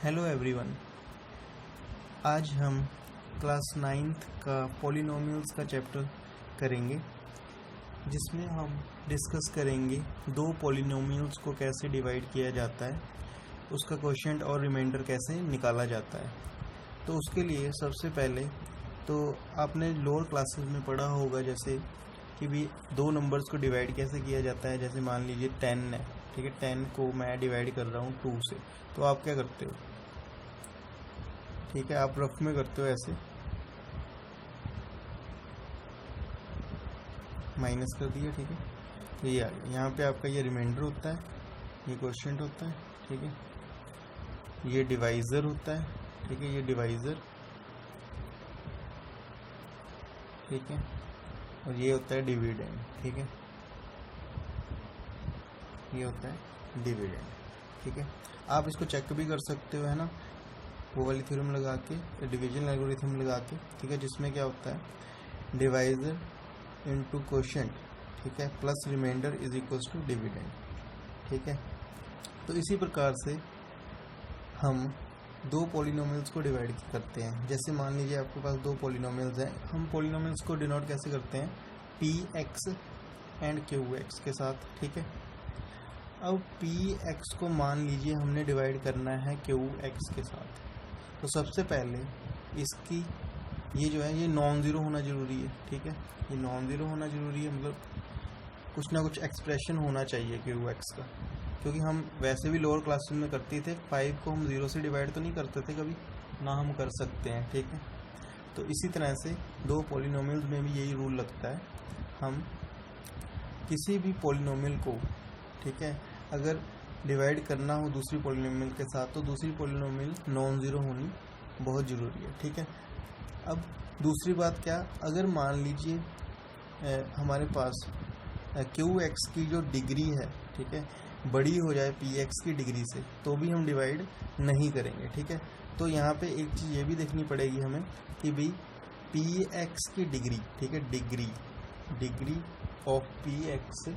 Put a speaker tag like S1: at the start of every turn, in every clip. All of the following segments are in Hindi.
S1: Hello everyone. आज हम क्लास 9th का पॉलिनोमियल्स का चैप्टर करेंगे, जिसमें हम डिस्कस करेंगे दो पॉलिनोमियल्स को कैसे डिवाइड किया जाता है, उसका क्वोशिएंट और रिमाइंडर कैसे निकाला जाता है। तो उसके लिए सबसे पहले तो आपने लोअर क्लासेस में पढ़ा होगा जैसे कि भी दो नंबर्स को डिवाइड कैसे किया जाता है। जैसे मान लीजिए 10 है, ठीक है, 10 को मैं डिवाइड कर रहा हूँ 2 से, तो आप क्या करते हो, ठीक है, आप रफ में करते हो, ऐसे माइनस कर दिया, ठीक है। तो ये यहाँ पे आपका ये रिमाइंडर होता है, ये क्वोशिएंट होता है, ठीक है, ये डिवाइज़र होता है, ठीक है, ये डिवाइज़र, ठीक है, और ये होता है डिविडेंड, ठीक है, ये होता है डिविडेंड, ठीक है। आप इसको चेक भी कर सकते हो, है ना, वो वाली थ्योरम लगा के, डिवीजन एल्गोरिथम लगा के, ठीक है, जिसमें क्या होता है डिवाइज़र इनटू क्वोशिएंट, ठीक है, plus remainder is equals to dividend, ठीक है। तो इसी प्रकार से हम दो पॉलिनोमियल्स को डिवाइड करते हैं। जैसे मान लीजिए आपके पास दो पॉलिनोमियल्स हैं, हम पॉलिनोमियल्स को डिनोट कैसे करते हैं, P x and Q x के साथ, ठीक है। अब पी एक्स को मान लीजिए हमने डिवाइड करना है क्यू एक्स के साथ, तो सबसे पहले इसकी ये जो है ये नॉन ज़ीरो होना ज़रूरी है, ठीक है, ये नॉन ज़ीरो होना ज़रूरी है, मतलब कुछ ना कुछ एक्सप्रेशन होना चाहिए क्यू एक्स का, क्योंकि हम वैसे भी लोअर क्लासेस में करते थे 5 को हम 0 से डिवाइड तो नहीं करते थे कभी, ना हम कर सकते हैं, ठीक है। तो इसी तरह से दो पॉलिनोमियल्स में भी यही रूल लगता है, हम किसी भी पॉलिनोमियल को, ठीक है, अगर डिवाइड करना हो दूसरी पॉलिनोमियल के साथ, तो दूसरी पॉलिनोमियल नॉन ज़ीरो होनी बहुत ज़रूरी है, ठीक है। अब दूसरी बात क्या, अगर मान लीजिए हमारे पास क्यू एक्स की जो डिग्री है, ठीक है, बड़ी हो जाए पी एक्स की डिग्री से, तो भी हम डिवाइड नहीं करेंगे, ठीक है। तो यहाँ पे एक चीज़ ये भी देखनी पड़ेगी हमें कि भाई पी एक्स की डिग्री, ठीक है, डिग्री ऑफ पी एक्स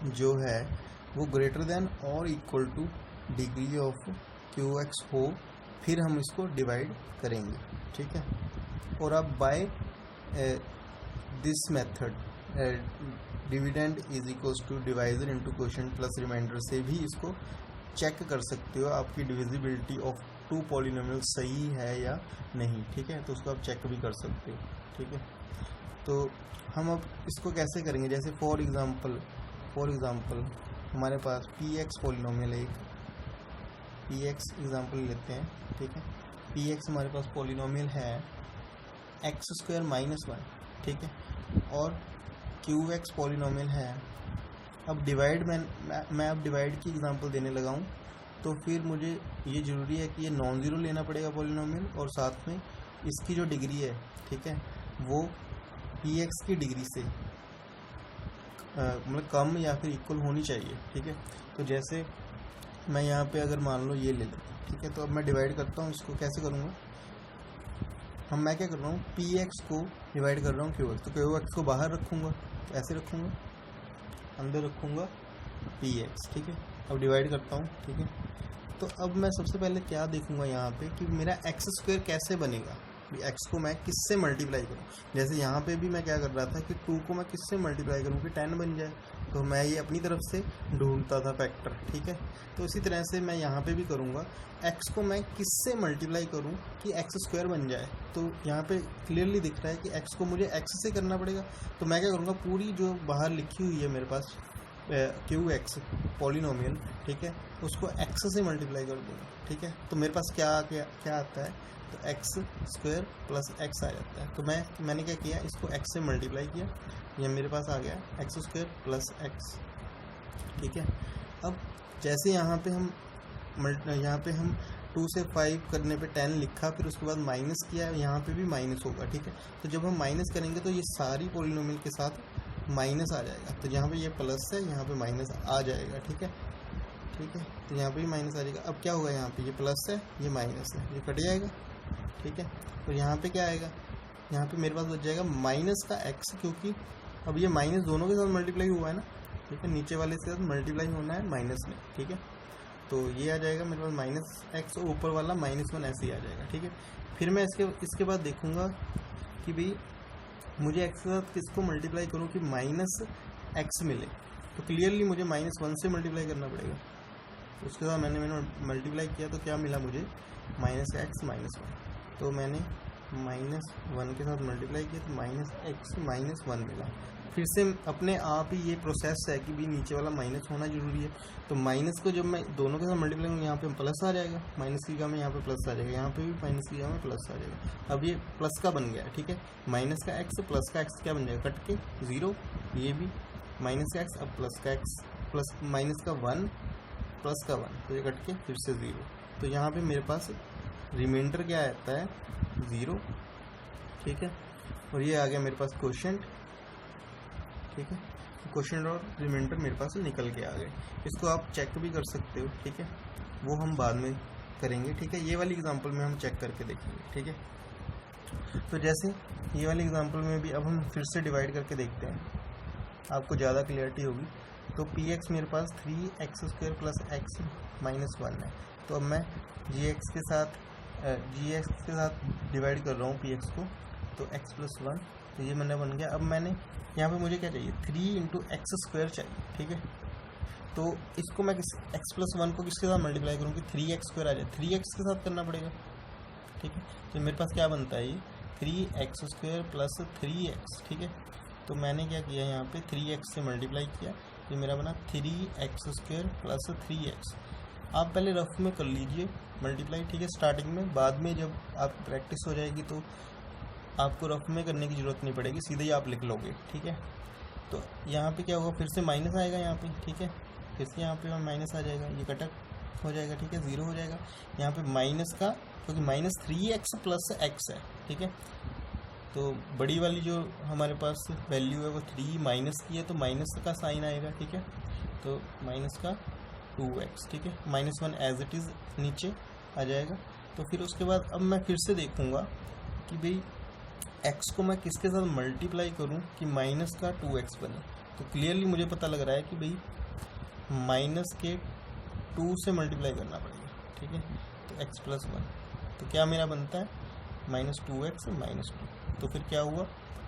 S1: जो है वो ग्रेटर देन और equal two degree of Q x हो, फिर हम इसको डिवाइड करेंगे, ठीक है। और अब by this method dividend is equals to divisor into quotient plus remainder से भी इसको चेक कर सकते हो आपकी डिविजिबिलिटी ऑफ टू पॉलिनोमियल सही है या नहीं, ठीक है। तो उसको आप चेक भी कर सकते हो, ठीक है। तो हम अब इसको कैसे करेंगे, जैसे फॉर एग्ज़ाम्पल हमारे पास पी एक्स पॉलिनोमियल है, एक पी एक्स एग्जाम्पल लेते हैं, ठीक है। पी एक्स हमारे पास पॉलिनोमियल है x² - 1, ठीक है, और क्यू एक्स पॉलिनोमियल है। अब डिवाइड मैं अब डिवाइड की एग्जांपल देने लगा हूँ, तो फिर मुझे ये ज़रूरी है कि ये नॉन ज़ीरो लेना पड़ेगा पॉलिनोमियल, और साथ में इसकी जो डिग्री है, ठीक है, वो पी एक्स की डिग्री से मतलब कम या फिर इक्वल होनी चाहिए, ठीक है। तो जैसे मैं यहाँ पे अगर मान लो ये ले लेता हूँ, ठीक है, तो अब मैं डिवाइड करता हूँ, इसको कैसे करूँगा, मैं क्या कर रहा हूँ, पी एक्स को डिवाइड कर रहा हूँ क्यू एक्स, तो क्यू एक्स को बाहर रखूँगा, तो ऐसे रखूँगा, अंदर रखूँगा पी एक्स, ठीक है। अब डिवाइड करता हूँ, ठीक है। तो अब मैं सबसे पहले क्या देखूँगा यहाँ पे कि मेरा x² कैसे बनेगा, x को मैं किससे मल्टीप्लाई करूँ। जैसे यहाँ पे भी मैं क्या कर रहा था कि 2 को मैं किससे मल्टीप्लाई करूँ कि 10 बन जाए, तो मैं ये अपनी तरफ से ढूंढता था फैक्टर, ठीक है। तो इसी तरह से मैं यहाँ पे भी करूँगा, x को मैं किससे मल्टीप्लाई करूँ कि x² बन जाए। तो यहाँ पे क्लियरली दिख रहा है कि x को मुझे x से करना पड़ेगा, तो मैं क्या करूँगा, पूरी जो बाहर लिखी हुई है मेरे पास क्यू एक्स पॉलिनोमियल, ठीक है, उसको x से मल्टीप्लाई कर दूँगा, ठीक है। तो मेरे पास क्या आता है, तो x² + x आ जाता है। तो मैंने क्या किया, इसको x से मल्टीप्लाई किया, ये मेरे पास आ गया x² + x, ठीक है। अब जैसे यहाँ पे हम 2 से 5 करने पे 10 लिखा, फिर उसके बाद माइनस किया, यहाँ पे भी माइनस होगा, ठीक है। तो जब हम माइनस करेंगे तो ये सारी पॉलिनोमियल के साथ माइनस आ जाएगा, तो यहाँ पे ये प्लस है, यहाँ पे माइनस आ जाएगा, ठीक है, ठीक है। तो यहाँ पे भी माइनस आ जाएगा। अब क्या होगा, यहाँ पे ये प्लस है, ये माइनस है, ये कट जाएगा, ठीक है। तो यहाँ पे क्या आएगा, यहाँ पे मेरे पास बच जाएगा माइनस का x, क्योंकि अब ये माइनस दोनों के साथ मल्टीप्लाई हुआ है ना, ठीक है, नीचे वाले से साथ मल्टीप्लाई होना है माइनस में, ठीक है। तो ये आ जाएगा मेरे पास माइनस एक्स और ऊपर वाला -1 ऐसे ही आ जाएगा, ठीक है। फिर मैं इसके बाद देखूंगा कि भाई मुझे एक्स के साथ किसको मल्टीप्लाई करूँ कि माइनस एक्स मिले, तो क्लियरली मुझे -1 से मल्टीप्लाई करना पड़ेगा। उसके साथ मैंने मल्टीप्लाई किया तो क्या मिला मुझे, -x -1, तो मैंने -1 के साथ मल्टीप्लाई किया तो -x -1 मिला। फिर से अपने आप ही ये प्रोसेस है कि भी नीचे वाला माइनस होना जरूरी है, तो माइनस को जब मैं दोनों के साथ मल्टीप्लाई करूँगा यहाँ पे प्लस आ जाएगा, माइनस की जगह में यहाँ पे प्लस आ जाएगा, यहाँ पे भी माइनस की जगह में प्लस आ जाएगा। अब ये प्लस का बन गया, ठीक है, माइनस का एक्स प्लस का एक्स क्या बन जाएगा, कट के 0, ये भी माइनस का एक्स, अब प्लस का एक्स प्लस माइनस का 1 प्लस का 1, तो ये कट के फिर से 0, तो यहाँ पे मेरे पास रिमाइंडर क्या आता है 0, ठीक है। और ये आ गया मेरे पास क्वोशिएंट, ठीक है, क्वोशिएंट और रिमाइंडर मेरे पास निकल के आ गए। इसको आप चेक भी कर सकते हो, ठीक है, वो हम बाद में करेंगे, ठीक है। ये वाली एग्जांपल में हम चेक करके देखेंगे, ठीक है। तो जैसे ये वाली एग्जांपल में भी अब हम फिर से डिवाइड करके देखते हैं, आपको ज़्यादा क्लियरिटी होगी। तो px मेरे पास 3x² + x -1 है, तो अब मैं gx के साथ डिवाइड कर रहा हूँ px को, तो x + 1, तो ये मैंने बन गया। अब मैंने यहाँ पे मुझे क्या चाहिए, 3 × x² चाहिए, ठीक है। तो इसको मैं x + 1 को किसके साथ मल्टीप्लाई करूँ कि 3x² आ जाए, 3x के साथ करना पड़ेगा, ठीक है। तो मेरे पास क्या बनता है, ये 3x² + 3x, ठीक है। तो मैंने क्या किया, यहाँ पे 3x से मल्टीप्लाई किया, ये मेरा बना 3x² + 3x। आप पहले रफ में कर लीजिए मल्टीप्लाई, ठीक है, स्टार्टिंग में, बाद में जब आप प्रैक्टिस हो जाएगी तो आपको रफ में करने की ज़रूरत नहीं पड़ेगी, सीधे ही आप लिख लोगे, ठीक है। तो यहाँ पे क्या होगा, फिर से माइनस आएगा यहाँ पे, ठीक है, फिर से यहाँ पे माइनस आ जाएगा, ये कटअप हो जाएगा, ठीक है, 0 हो जाएगा। यहाँ पे माइनस का, क्योंकि -3x + x है, ठीक है, तो बड़ी वाली जो हमारे पास वैल्यू है वो 3 माइनस की है, तो माइनस का साइन आएगा, ठीक है, तो माइनस का 2x, ठीक है, -1 एज इट इज़ नीचे आ जाएगा। तो फिर उसके बाद अब मैं फिर से देखूंगा कि भाई x को मैं किसके साथ मल्टीप्लाई करूं कि माइनस का 2x बने, तो क्लियरली मुझे पता लग रहा है कि भाई माइनस के 2 से मल्टीप्लाई करना पड़ेगा, ठीक है। तो x + 1, तो क्या मेरा बनता है -2x -2, तो फिर क्या हुआ,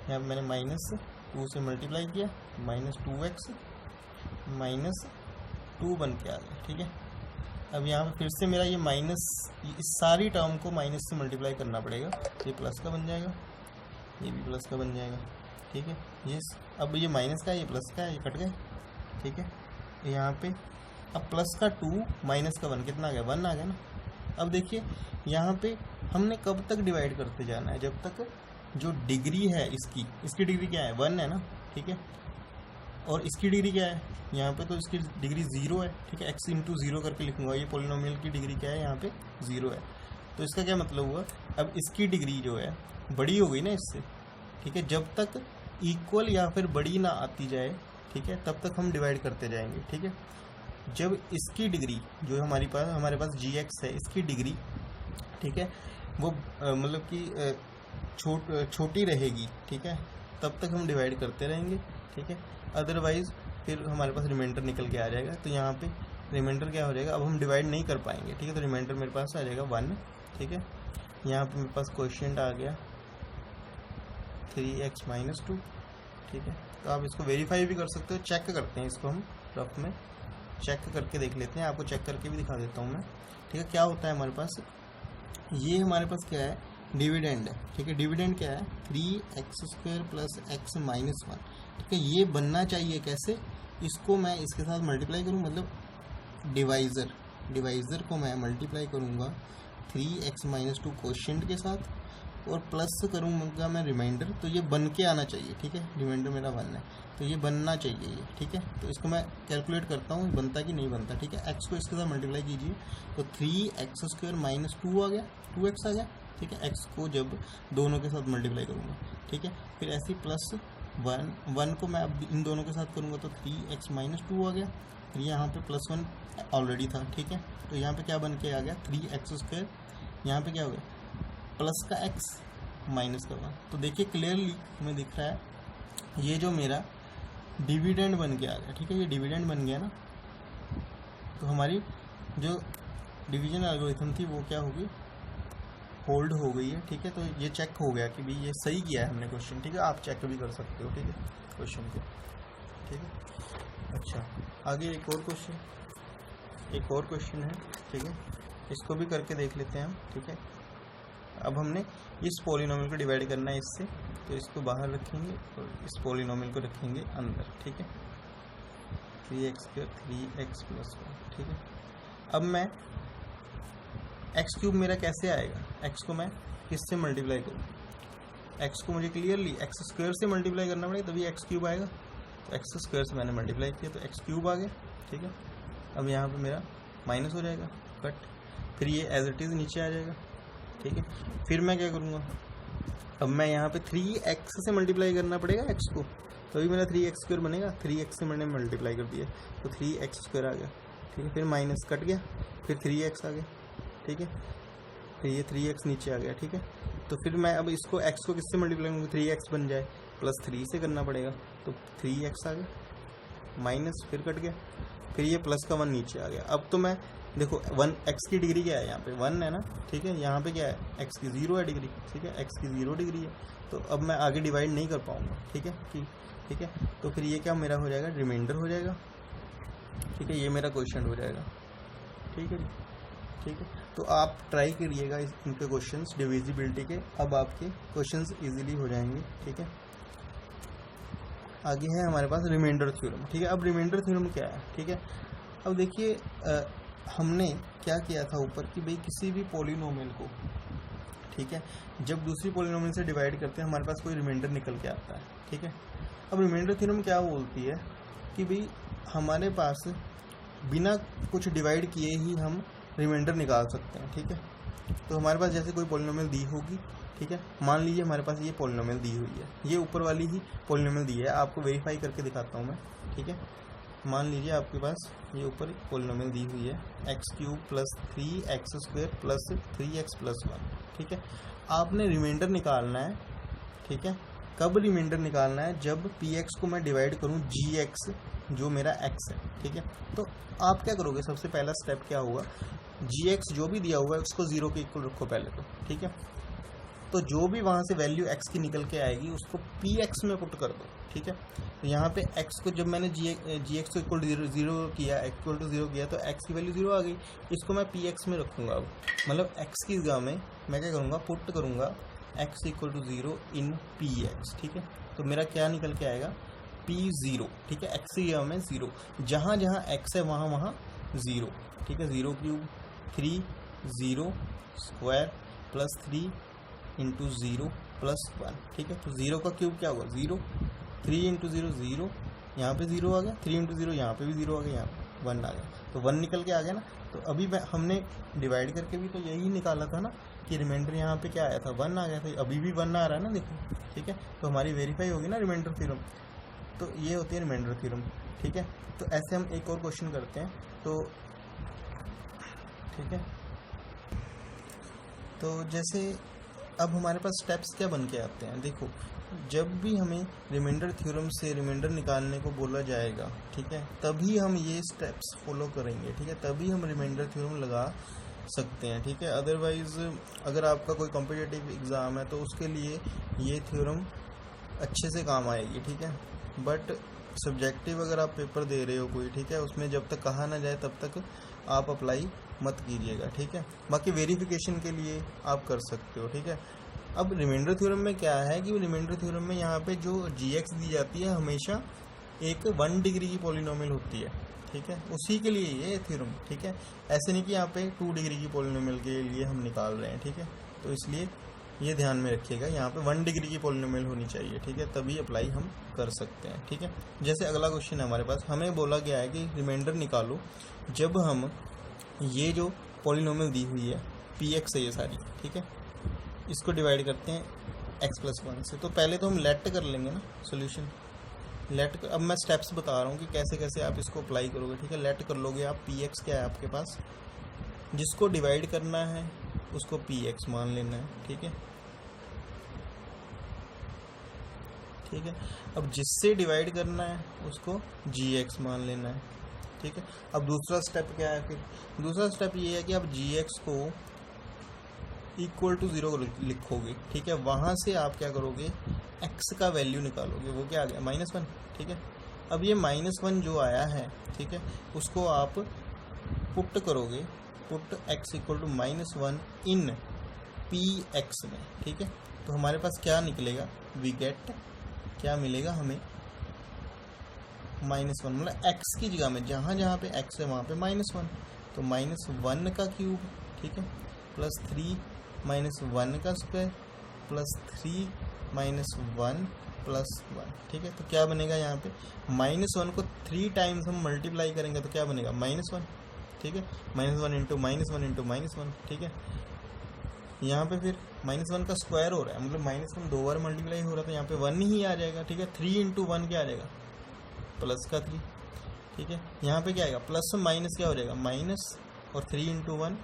S1: यहाँ पर मैंने -2 से मल्टीप्लाई किया, -2x -2 बन के आ गया, ठीक है। अब यहाँ पे फिर से मेरा ये माइनस, इस सारी टर्म को माइनस से मल्टीप्लाई करना पड़ेगा, ये प्लस का बन जाएगा, ये भी प्लस का बन जाएगा, ठीक है। ये अब ये माइनस का है, ये प्लस का है, ये कट गए, ठीक है। यहाँ पे अब प्लस का 2 माइनस का 1 कितना आ गया, 1 आ गया ना। अब देखिए यहाँ पे हमने कब तक डिवाइड करते जाना है, जब तक जो डिग्री है इसकी डिग्री क्या है, 1 है ना, ठीक है, और इसकी डिग्री क्या है, यहाँ पे तो इसकी डिग्री 0 है, ठीक है, x × 0 करके लिखूंगा, ये पॉलिनोमियल की डिग्री क्या है, यहाँ पे 0 है। तो इसका क्या मतलब हुआ, अब इसकी डिग्री जो है बड़ी हो गई ना इससे, ठीक है, जब तक इक्वल या फिर बड़ी ना आती जाए, ठीक है, तब तक हम डिवाइड करते जाएंगे, ठीक है। जब इसकी डिग्री जो हमारे पास gx है, इसकी डिग्री, ठीक है, वो मतलब कि छोटी रहेगी, ठीक है, तब तक हम डिवाइड करते रहेंगे, ठीक है। अदरवाइज फिर हमारे पास रिमाइंडर निकल के आ जाएगा, तो यहाँ पे रिमाइंडर क्या हो जाएगा, अब हम डिवाइड नहीं कर पाएंगे, ठीक है, तो रिमाइंडर मेरे पास आ जाएगा 1, ठीक है। यहाँ पे मेरे पास क्वोशिएंट आ गया 3x -2, ठीक है। तो आप इसको वेरीफाई भी कर सकते हो, चेक करते हैं इसको हम रफ में चेक करके देख लेते हैं, आपको चेक करके भी दिखा देता हूँ मैं, ठीक है। क्या होता है हमारे पास, ये हमारे पास क्या है, डिविडेंड है, ठीक है। डिविडेंड क्या है, 3x² + x -1, ठीक है। ये बनना चाहिए कैसे, इसको मैं इसके साथ मल्टीप्लाई करूँ, मतलब डिवाइज़र को मैं मल्टीप्लाई करूँगा 3x -2 क्वोशिएंट के साथ, और प्लस करूँगा मैं रिमाइंडर, तो ये बन के आना चाहिए, ठीक है। रिमाइंडर मेरा 1 है, तो ये बनना चाहिए ये, ठीक है। तो इसको मैं कैलकुलेट करता हूँ बनता कि नहीं बनता, ठीक है। x को इसके साथ मल्टीप्लाई कीजिए, तो 3x² -2 आ गया, 2x आ गया, ठीक है। x को जब दोनों के साथ मल्टीप्लाई करूँगा, ठीक है, फिर ऐसे प्लस 1 को मैं अब इन दोनों के साथ करूँगा, तो 3x -2 आ गया, फिर यहाँ पे +1 ऑलरेडी था, ठीक है। तो यहाँ पे क्या बन के आ गया, 3x², यहाँ पे क्या हो गया, प्लस का x माइनस का 1। तो देखिए क्लियरली हमें दिख रहा है ये जो मेरा डिविडेंड बन के आ गया, ठीक है, ये डिविडेंड बन गया ना। तो हमारी जो डिवीजन एल्गोरिथम थी वो क्या होगी, होल्ड हो गई है। ठीक है, तो ये चेक हो गया कि भाई ये सही किया है हमने क्वेश्चन। ठीक है, आप चेक भी कर सकते हो। ठीक है, क्वेश्चन को। ठीक है, अच्छा आगे एक और क्वेश्चन है। ठीक है, इसको भी करके देख लेते हैं हम। ठीक है, अब हमने इस पॉलिनोमियल को डिवाइड करना है इससे, तो इसको बाहर रखेंगे और इस पॉलिनोमियल को रखेंगे अंदर। ठीक है, 3x² 3x + 1। ठीक है, अब मैं x³ मेरा कैसे आएगा, x को मैं किससे मल्टीप्लाई करूँ, x को मुझे क्लियरली x² से मल्टीप्लाई करना पड़ेगा तभी x³ आएगा। तो x² से मैंने मल्टीप्लाई किया तो x³ आ गया। ठीक है, अब यहाँ पे मेरा माइनस हो जाएगा, कट, फिर ये एज इट इज़ नीचे आ जाएगा। ठीक है, फिर मैं क्या करूँगा, अब मैं यहाँ पे 3x से मल्टीप्लाई करना पड़ेगा x को, तभी मेरा 3x² बनेगा। 3x से मैंने मल्टीप्लाई कर दिया तो 3x² आ गया। ठीक है, फिर माइनस कट गया, फिर 3x आ गया। ठीक है, फिर ये 3x नीचे आ गया। ठीक है, तो फिर मैं अब इसको x को किससे मल्टीप्लाई करूँगा, 3x बन जाए, +3 से करना पड़ेगा, तो 3x आ गया, माइनस फिर कट गया, फिर ये प्लस का 1 नीचे आ गया। अब तो मैं देखो 1 x की डिग्री क्या है, यहाँ पे 1 है ना। ठीक है, यहाँ पे क्या है, x की 0 है डिग्री। ठीक है, x की 0 डिग्री है, तो अब मैं आगे डिवाइड नहीं कर पाऊँगा। ठीक है, ठीक है, तो फिर ये क्या मेरा हो जाएगा, रिमाइंडर हो जाएगा। ठीक है, ये मेरा क्वेश्चन हो जाएगा। ठीक है जी, ठीक है, तो आप ट्राई करिएगा इनके क्वेश्चंस डिविजिबिलिटी के, अब आपके क्वेश्चंस इजीली हो जाएंगे। ठीक है, आगे है हमारे पास रिमाइंडर थ्योरम। ठीक है, अब रिमाइंडर थ्योरम क्या है। ठीक है, अब देखिए हमने क्या किया था ऊपर कि भाई किसी भी पॉलिनोमियल को, ठीक है, जब दूसरी पॉलिनोमियल से डिवाइड करते हैं हमारे पास कोई रिमाइंडर निकल के आता है। ठीक है, अब रिमाइंडर थ्योरम क्या बोलती है कि भाई हमारे पास बिना कुछ डिवाइड किए ही हम रिमाइंडर निकाल सकते हैं। ठीक है, तो हमारे पास जैसे कोई पॉलिनोमियल दी होगी, ठीक है, मान लीजिए हमारे पास ये पॉलिनोमियल दी हुई है, ये ऊपर वाली ही पॉलिनोमियल दी है, आपको वेरीफाई करके दिखाता हूँ मैं। ठीक है, मान लीजिए आपके पास ये ऊपर पॉलिनोमियल दी हुई है x³ + 3x² + 3x + 1। ठीक है, आपने रिमाइंडर निकालना है। ठीक है, कब रिमाइंडर निकालना है, जब px को मैं डिवाइड करूँ gx जो मेरा x है। ठीक है, तो आप क्या करोगे, सबसे पहला स्टेप क्या होगा, gx जो भी दिया हुआ है उसको 0 के इक्वल रखो पहले तो। ठीक है, तो जो भी वहाँ से वैल्यू x की निकल के आएगी उसको px में पुट कर दो। ठीक है, तो यहाँ पे x को जब मैंने gx को इक्वल टू 0 किया, इक्वल टू 0 किया तो x की वैल्यू 0 आ गई, इसको मैं px में रखूँगा। अब मतलब x की जगह में मैं क्या करूँगा, पुट करूँगा x = 0 इन px। ठीक है, तो मेरा क्या निकल के आएगा, p0। ठीक है, x की जगह में 0, जहाँ जहाँ x है वहाँ वहाँ 0। ठीक है, 0³ 3 0² + 3 × 0 + 1। ठीक है, तो 0 का क्यूब क्या होगा, 0, 3 × 0 0, यहाँ पे 0 आ गया, 3 × 0 यहाँ पे भी 0 आ गया, यहाँ पे 1 आ गया, तो 1 निकल के आ गया ना। तो अभी हमने डिवाइड करके भी तो यही निकाला था ना कि रिमाइंडर यहाँ पे क्या आया था, 1 आ गया था, अभी भी 1 आ रहा है ना, देखो। ठीक है, तो हमारी वेरीफाई होगी ना रिमाइंडर थ्योरम। तो ये होती है रिमाइंडर थ्योरम। ठीक है, तो ऐसे हम एक और क्वेश्चन करते हैं। तो ठीक है, तो जैसे अब हमारे पास स्टेप्स क्या बन के आते हैं, देखो जब भी हमें रिमाइंडर थ्योरम से रिमाइंडर निकालने को बोला जाएगा, ठीक है, तभी हम ये स्टेप्स फॉलो करेंगे। ठीक है, तभी हम रिमाइंडर थ्योरम लगा सकते हैं। ठीक है, अदरवाइज़ अगर आपका कोई कॉम्पिटिटिव एग्ज़ाम है तो उसके लिए ये थ्योरम अच्छे से काम आएगी। ठीक है, बट सब्जेक्टिव अगर आप पेपर दे रहे हो कोई, ठीक है, उसमें जब तक कहा ना जाए तब तक आप अप्लाई मत कीजिएगा। ठीक है, बाकी वेरिफिकेशन के लिए आप कर सकते हो। ठीक है, अब रिमाइंडर थ्योरम में क्या है कि रिमाइंडर थ्योरम में यहाँ पे जो gx दी जाती है हमेशा एक 1 डिग्री की पॉलिनोमियल होती है। ठीक है, उसी के लिए ये थ्योरम। ठीक है, ऐसे नहीं कि यहाँ पे 2 डिग्री की पॉलिनोमियल के लिए हम निकाल रहे हैं। ठीक है, तो इसलिए ये ध्यान में रखिएगा, यहाँ पे 1 डिग्री की पॉलिनोमियल होनी चाहिए। ठीक है, तभी अप्लाई हम कर सकते हैं। ठीक है, जैसे अगला क्वेश्चन है हमारे पास, हमें बोला गया है कि रिमाइंडर निकालो जब हम ये जो पॉलिनोमियल दी हुई है px है ये सारी, ठीक है, इसको डिवाइड करते हैं x + 1 से। तो पहले तो हम लेट कर लेंगे ना सोल्यूशन, लेट। अब मैं स्टेप्स बता रहा हूँ कि कैसे कैसे आप इसको अप्लाई करोगे। ठीक है, लेट कर लोगे आप, px क्या है आपके पास, जिसको डिवाइड करना है उसको px मान लेना है। ठीक है, ठीक है, अब जिससे डिवाइड करना है उसको gx मान लेना है। ठीक है। अब दूसरा स्टेप क्या है फिर, दूसरा स्टेप ये है कि आप gx को इक्वल टू 0 लिखोगे, ठीक है। वहाँ से आप क्या करोगे, x का वैल्यू निकालोगे, वो क्या आ गया -1, ठीक है। अब ये -1 जो आया है, ठीक है, उसको आप पुट करोगे, put x equal to -1 in px में, ठीक है। तो हमारे पास क्या निकलेगा, वी गेट, क्या मिलेगा हमें, -1, मतलब x की जगह में जहाँ जहाँ पे x है वहाँ पे -1, तो -1 का क्यूब, ठीक है, प्लस 3 -1 का स्क्वायर प्लस 3 -1 प्लस 1, ठीक है। तो क्या बनेगा यहाँ पे, -1 को 3 टाइम्स हम मल्टीप्लाई करेंगे तो क्या बनेगा, -1, ठीक है। -1 इंटू -1 इंटू -1, ठीक है। यहाँ पे फिर -1 का स्क्वायर हो रहा है, मतलब -1 2 बार मल्टीप्लाई हो रहा है, तो यहाँ पे 1 ही आ जाएगा, ठीक है। 3 इंटू 1 क्या आ जाएगा, प्लस का 3, ठीक है। यहाँ पे क्या आएगा, प्लस माइनस क्या हो जाएगा, माइनस, और 3 इंटू 1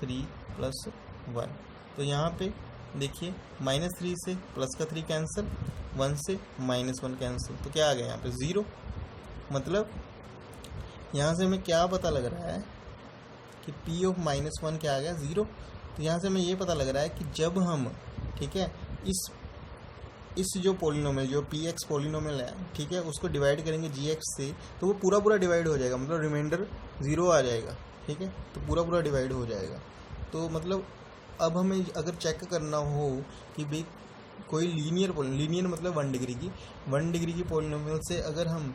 S1: 3 प्लस 1, तो यहाँ पे देखिए -3 से प्लस का 3 कैंसिल, 1 से -1 कैंसिल, तो क्या आ गया यहाँ पे 0। मतलब यहाँ से हमें क्या पता लग रहा है कि p ऑफ -1 क्या आ गया, 0। तो यहाँ से हमें ये पता लग रहा है कि जब हम, ठीक है, इस जो पोलिनोमियल, जो px पोलिनोमियल है, ठीक है, उसको डिवाइड करेंगे gx से, तो वो पूरा पूरा डिवाइड हो जाएगा, मतलब रिमाइंडर 0 आ जाएगा, ठीक है। तो पूरा पूरा डिवाइड हो जाएगा। तो मतलब अब हमें अगर चेक करना हो कि भाई कोई लीनियर मतलब 1 डिग्री की पोलिनोमियल से अगर हम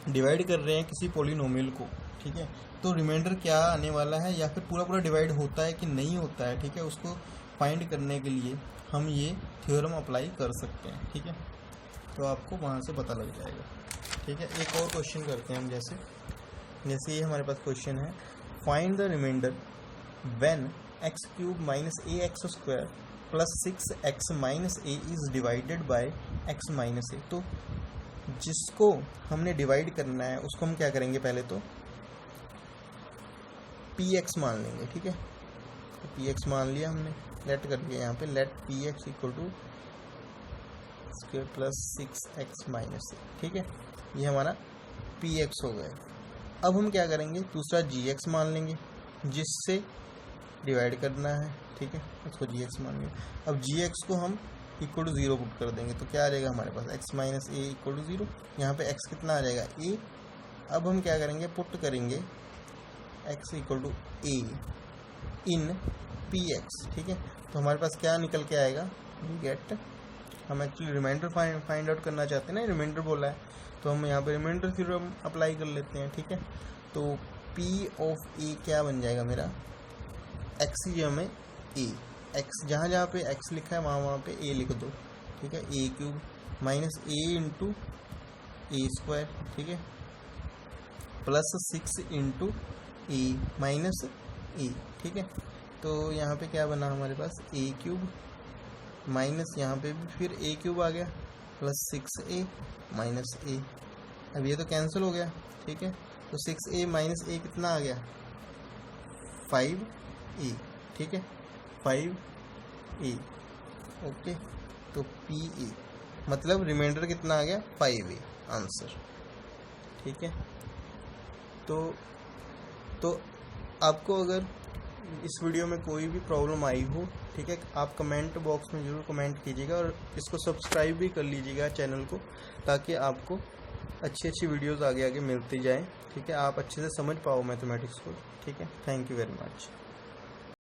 S1: डिवाइड कर रहे हैं किसी पोलिनोमियल को, ठीक है, तो रिमाइंडर क्या आने वाला है, या फिर पूरा पूरा डिवाइड होता है कि नहीं होता है, ठीक है, उसको फाइंड करने के लिए हम ये थ्योरम अप्लाई कर सकते हैं, ठीक है। तो आपको वहाँ से पता लग जाएगा, ठीक है। एक और क्वेश्चन करते हैं हम, जैसे ये हमारे पास क्वेश्चन है, find the remainder when x³ - ax² plus 6x - a is divided by x - a। तो जिसको हमने डिवाइड करना है उसको हम क्या करेंगे, पहले तो px मान लेंगे, ठीक है। तो px मान लिया हमने, लेट कर दिया यहाँ पे, let px equal to square plus 6x - a, ठीक है। ये हमारा px हो गया। अब हम क्या करेंगे, दूसरा gx मान लेंगे जिससे डिवाइड करना है, ठीक है, उसको gx मान लेंगे। अब gx को हम इक्वल टू 0 पुट कर देंगे, तो क्या आ जाएगा हमारे पास, x - a इक्वल टू 0। यहाँ पे x कितना आ जाएगा, a। अब हम क्या करेंगे, पुट करेंगे x equal to a in px, ठीक है। तो हमारे पास क्या निकल के आएगा, वी गेट, हम एक्चुअली रिमाइंडर फाइंड आउट करना चाहते हैं ना, रिमाइंडर बोला है, तो हम यहाँ पे रिमाइंडर थ्योरम अप्लाई कर लेते हैं, ठीक है। तो p ऑफ a क्या बन जाएगा मेरा, x की जगह में a, x जहाँ जहाँ पे x लिखा है वहाँ पे a लिख दो, ठीक है। a³ minus a into a², ठीक है, plus 6 into a minus a, ठीक है। तो यहाँ पे क्या बना हमारे पास, a³ माइनस, यहाँ पे भी फिर a³ आ गया, प्लस 6a माइनस a। अब ये तो कैंसिल हो गया, ठीक है। तो 6a माइनस a कितना आ गया, 5a, ठीक है, 5a, ओके। तो pa मतलब रिमाइंडर कितना आ गया, 5a आंसर, ठीक है। तो आपको अगर इस वीडियो में कोई भी प्रॉब्लम आई हो, ठीक है, आप कमेंट बॉक्स में ज़रूर कमेंट कीजिएगा, और इसको सब्सक्राइब भी कर लीजिएगा चैनल को, ताकि आपको अच्छी वीडियोस आगे मिलती जाएं, ठीक है, आप अच्छे से समझ पाओ मैथमेटिक्स को, ठीक है। Thank you very much.